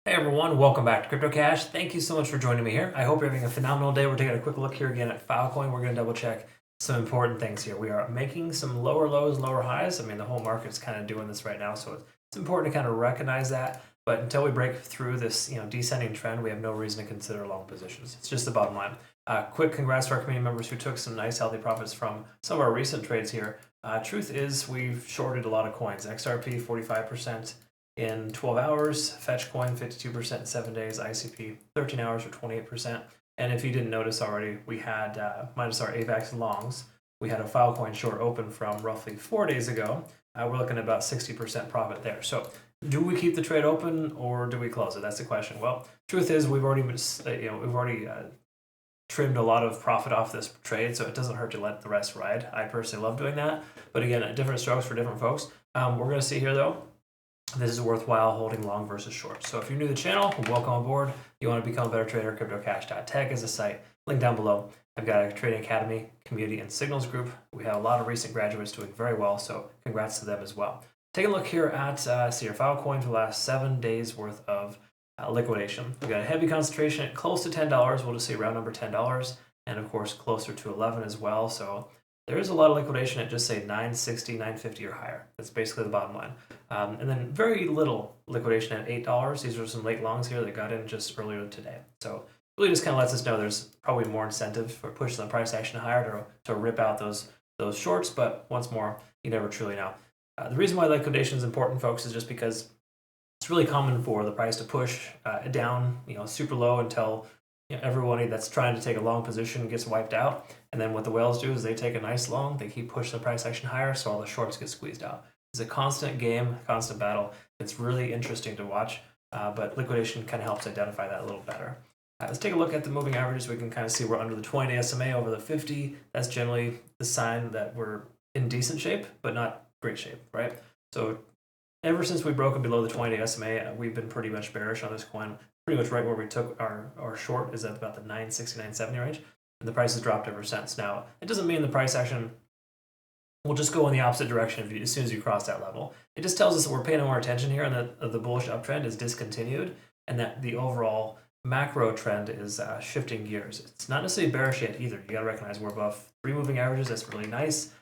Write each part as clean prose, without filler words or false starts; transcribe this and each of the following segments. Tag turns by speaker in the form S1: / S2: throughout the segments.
S1: Hey everyone, welcome back to Crypto Cash. Thank you so much for joining me here. I hope you're having a phenomenal day. We're taking a quick look here again at Filecoin. We're going to double check some important things here. We are making some lower lows, lower highs. I mean, the whole market's kind of doing this right now, so it's important to kind of recognize that. But until we break through this, descending trend, we have no reason to consider long positions. It's just the bottom line. Quick congrats to our community members who took some nice, healthy profits from some of our recent trades here. Truth is, we've shorted a lot of coins. XRP 45%. In 12 hours, Fetch Coin 52% in 7 days, ICP 13 hours or 28%. And if you didn't notice already, we had, minus our AVAX longs, we had a Filecoin short open from roughly 4 days ago. We're looking at about 60% profit there. So do we keep the trade open or do we close it? That's the question. Well, truth is we've already trimmed a lot of profit off this trade, so it doesn't hurt to let the rest ride. I personally love doing that. But again, different strokes for different folks. We're going to see here though, this is worthwhile holding long versus short. So if you're new to the channel, welcome aboard. You want to become a better trader, CryptoCash.tech is the site. Link down below. I've got a trading academy, community, and signals group. We have a lot of recent graduates doing very well, so congrats to them as well. Take a look here at our Filecoin for the last 7 days worth of liquidation. We've got a heavy concentration at close to $10. We'll just say round number $10, and of course closer to 11 as well. So there is a lot of liquidation at just say 960, 950 or higher. That's basically the bottom line. And then very little liquidation at $8. These are some late longs here that got in just earlier today. So really just kind of lets us know there's probably more incentive for pushing the price action higher to rip out those shorts. But once more, you never truly know. The reason why liquidation is important, folks, is just because it's really common for the price to push down, super low until everybody that's trying to take a long position gets wiped out. And then what the whales do is they take a nice long, they keep pushing the price action higher, so all the shorts get squeezed out. It's a constant game, constant battle. It's really interesting to watch, but liquidation kind of helps identify that a little better. Let's take a look at the moving averages. We can kind of see we're under the 20-day SMA over the 50. That's generally the sign that we're in decent shape, but not great shape, right? So ever since we broke below the 20-day SMA, we've been pretty much bearish on this coin. Pretty much right where we took our short is at about the 960, 970 range. And the price has dropped ever since. Now, it doesn't mean the price action will just go in the opposite direction as soon as you cross that level. It just tells us that we're paying more attention here and that the bullish uptrend is discontinued and that the overall macro trend is shifting gears. It's not necessarily bearish yet either. You got to recognize we're above 3 moving averages. That's really nice.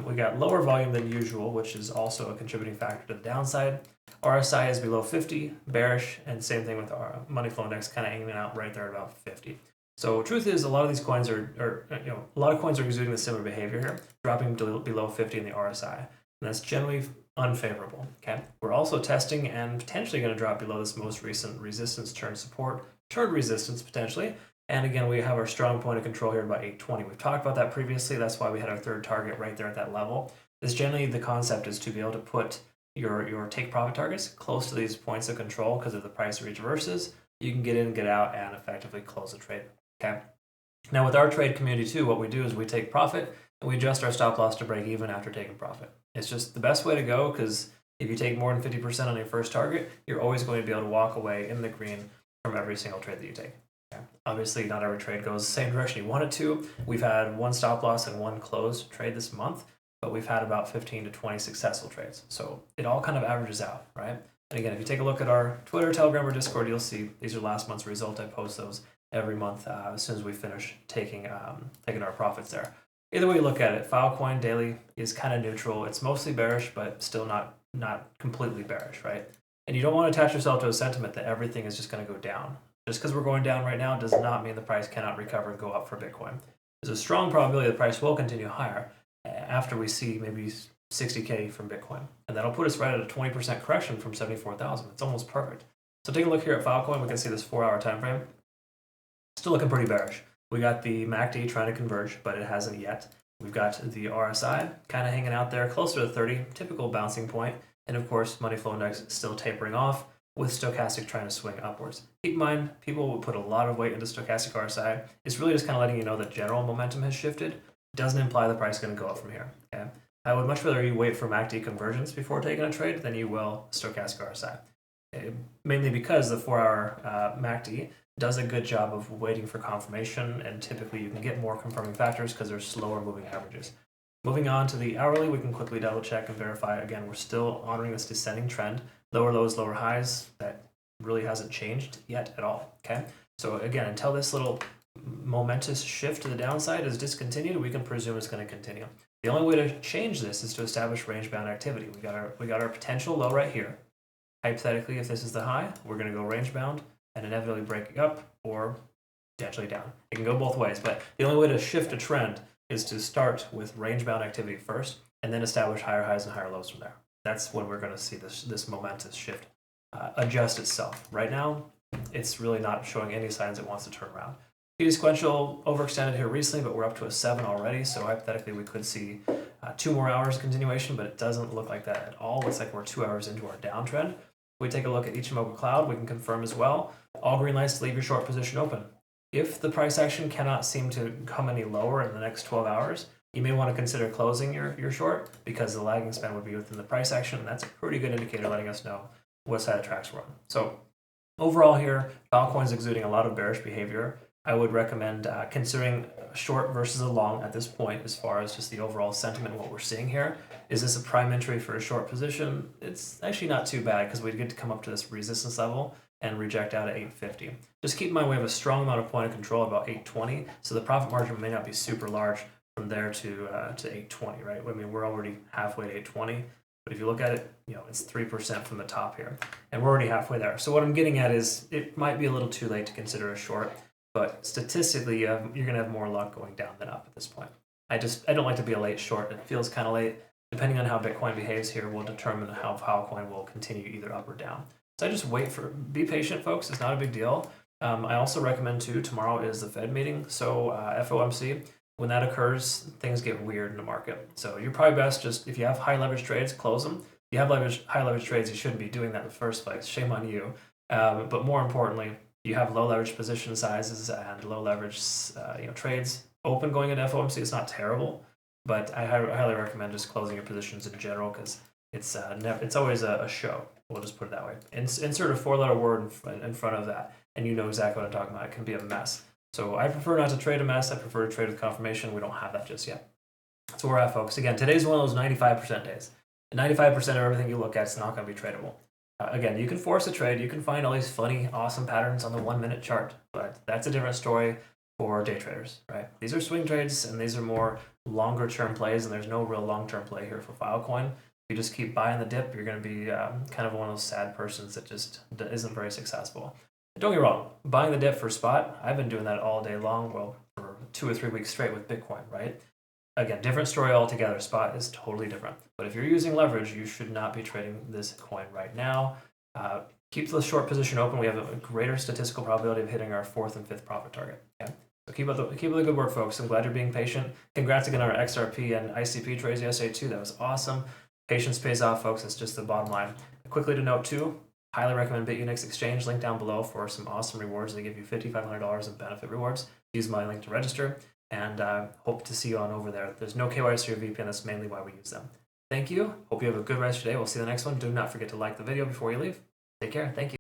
S1: We got lower volume than usual, which is also a contributing factor to the downside. RSI is below 50, bearish, and same thing with our money flow index, kind of hanging out right there at about 50. So truth is, a lot of these coins are a lot of coins are exuding the similar behavior here, dropping below 50 in the RSI, and that's generally unfavorable. Okay, we're also testing and potentially going to drop below this most recent resistance turn support, turn resistance potentially. And again, we have our strong point of control here at about 820. We've talked about that previously. That's why we had our third target right there at that level. This generally the concept is to be able to put your take profit targets close to these points of control, because if the price reverses, you can get in, get out, and effectively close the trade. Okay. Now with our trade community too, what we do is we take profit and we adjust our stop loss to break even after taking profit. It's just the best way to go, because if you take more than 50% on your first target, you're always going to be able to walk away in the green from every single trade that you take. Okay. Obviously, not every trade goes the same direction you want it to. We've had 1 stop loss and 1 close trade this month, but we've had about 15 to 20 successful trades. So it all kind of averages out, right? And again, if you take a look at our Twitter, Telegram, or Discord, you'll see these are last month's results. I post those every month as soon as we finish taking our profits there. Either way you look at it, Filecoin daily is kind of neutral. It's mostly bearish, but still not completely bearish, right? And you don't want to attach yourself to a sentiment that everything is just going to go down. Just because we're going down right now does not mean the price cannot recover and go up for Bitcoin. There's a strong probability the price will continue higher after we see maybe 60K from Bitcoin. And that'll put us right at a 20% correction from 74,000. It's almost perfect. So take a look here at Filecoin. We can see this 4-hour time frame. Still looking pretty bearish. We got the MACD trying to converge, but it hasn't yet. We've got the RSI kind of hanging out there closer to 30, typical bouncing point. And of course, money flow index still tapering off, with stochastic trying to swing upwards. Keep in mind, people will put a lot of weight into stochastic RSI. It's really just kind of letting you know that general momentum has shifted. It doesn't imply the price is going to go up from here. Okay? I would much rather you wait for MACD convergence before taking a trade than you will stochastic RSI. Mainly because the 4-hour MACD does a good job of waiting for confirmation, and typically you can get more confirming factors because there's slower moving averages. Moving on to the hourly, we can quickly double check and verify. Again, we're still honoring this descending trend. Lower lows, lower highs. That really hasn't changed yet at all, okay? So again, until this little momentous shift to the downside is discontinued, we can presume it's going to continue. The only way to change this is to establish range-bound activity. We got our potential low right here. Hypothetically, if this is the high, we're going to go range-bound and inevitably break up or potentially down. It can go both ways, but the only way to shift a trend is to start with range-bound activity first and then establish higher highs and higher lows from there. That's when we're going to see this momentous shift adjust itself. Right now, it's really not showing any signs it wants to turn around. Sequential overextended here recently, but we're up to a 7 already, so hypothetically we could see 2 more hours continuation, but it doesn't look like that at all. It looks like we're 2 hours into our downtrend. If we take a look at Ichimoku Cloud, we can confirm as well. All green lights to leave your short position open. If the price action cannot seem to come any lower in the next 12 hours, you may want to consider closing your short because the lagging span would be within the price action, and that's a pretty good indicator letting us know what side of tracks we're on. So overall here, Filecoin's exuding a lot of bearish behavior. I would recommend considering a short versus a long at this point as far as just the overall sentiment of what we're seeing here. Is this a prime entry for a short position? It's actually not too bad because we get to come up to this resistance level and reject out at 850. Just keep in mind we have a strong amount of point of control about 820, so the profit margin may not be super large from there to 820, right? I mean, we're already halfway to 820, but if you look at it, you know, it's 3% from the top here, and we're already halfway there. So what I'm getting at is it might be a little too late to consider a short, but statistically, you're going to have more luck going down than up at this point. I don't like to be a late short. It feels kind of late. Depending on how Bitcoin behaves here will determine how Filecoin will continue either up or down. So I just be patient, folks. It's not a big deal. I also recommend too, tomorrow is the Fed meeting. So FOMC, when that occurs, things get weird in the market. So you're probably best just, if you have high leverage trades, close them. If you have high leverage trades, you shouldn't be doing that in the first place. Shame on you. But more importantly, you have low leverage position sizes and low leverage trades open going into FOMC. It's not terrible, but I highly recommend just closing your positions in general because it's always a show. We'll just put it that way. Insert a 4-letter word in front of that, and you know exactly what I'm talking about. It can be a mess. So I prefer not to trade a mess. I prefer to trade with confirmation. We don't have that just yet. That's where we're at, folks. Again, today's one of those 95% days. 95% of everything you look at is not going to be tradable. Again, you can force a trade. You can find all these funny, awesome patterns on the 1-minute chart, but that's a different story for day traders, right? These are swing trades, and these are more longer-term plays, and there's no real long-term play here for Filecoin. If you just keep buying the dip, you're going to be kind of one of those sad persons that just isn't very successful. Don't get me wrong, buying the dip for spot, I've been doing that all day long, well, for 2 or 3 weeks straight with Bitcoin, right? Again, different story altogether. Spot is totally different. But if you're using leverage, you should not be trading this coin right now. Keep the short position open. We have a greater statistical probability of hitting our 4th and 5th profit target. Okay? So keep up the good work, folks. I'm glad you're being patient. Congrats again on our XRP and ICP trades yesterday, too. That was awesome. Patience pays off, folks. That's just the bottom line. Quickly to note, too, highly recommend Bitunix Exchange. Link down below for some awesome rewards. They give you $5,500 in benefit rewards. Use my link to register. And hope to see you on over there. There's no KYC or VPN. That's mainly why we use them. Thank you. Hope you have a good rest of your day. We'll see you in the next one. Do not forget to like the video before you leave. Take care. Thank you.